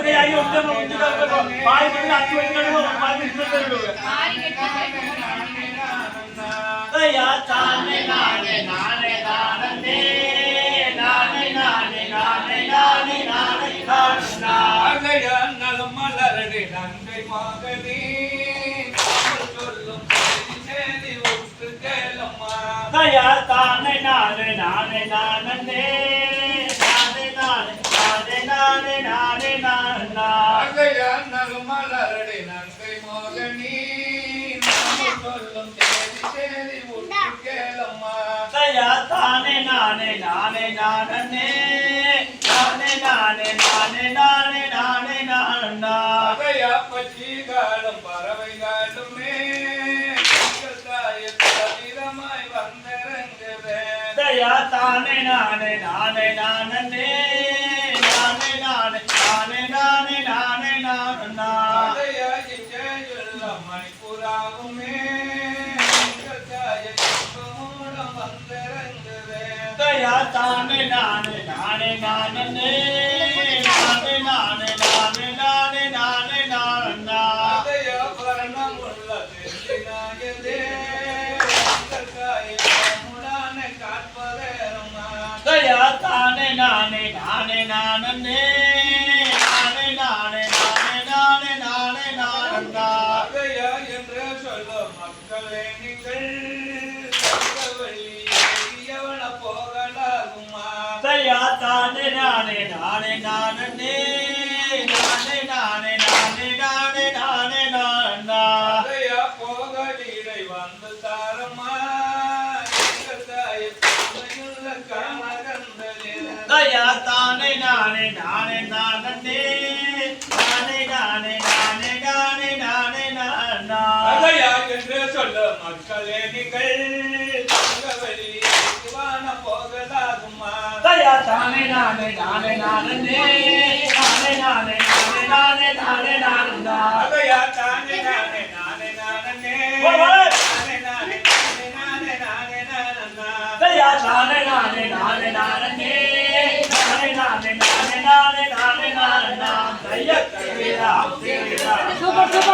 கை பாய் பண்ணி அச்சு வைக்கணும் பாய் தானே நானே நானே நானே நானே நானே நானே நானே நானே கிருஷ்ணா நலம் மலரடி நங்கை மகனே சொல்லும் சேதி ஒட்டு கேளம்மா தயா தானே நானே நானே நானே நானே நானே நானே நானே நானே நலம் மலரடி நங்கை மகனே சொல்லும் சேதி ஒட்டு கேளம்மா தயா தானே நானே நானே நானே நானே நானே நானே நானே நானே நானே அதையா பச்சீகாலம் பறவைகாலுமே வீரமாய் வந்திறங்குவே தயா தானே நானே நானே நானே நானே நானே நானே நானே நானே நானே அதையா இச்சையுள்ள மணிப்புறாவுமே வந்திறங்குவே தயா தானே நானே நானே நானே நானே நானே நானே நானே நானே நானே அதையா பரணம் உள்ள நாயதே முடானை காட்பதேரம்மா தயா தானே நானே நானே நானே நானே நானே நானே நானே நானே நானே அதையா என்று சொல்ல மக்களே நீங்கள் போகலாகுமா தயா தானே நானே நானே நானே நானே நானே நானே நானே நானே நானே அதையா போகலீடை வந்து தாரமா தயா தானே நானே நானே நானே நானே நானே நானே நானே நானே நானே அதையா என்று சொல்ல மக்களே நீங்கள் போகலாகுமா தயா தானே நானே நானே நானே நானே நானே நானே நானே நானே நானே அதையா தானே நானே நானே நானே நானே நானே நானே நானே நானே தயா தானே நானே நானே நானே நானே நானே நானே நானே நானே நானே தயா கவிரா சூப்பர் சூப்பர்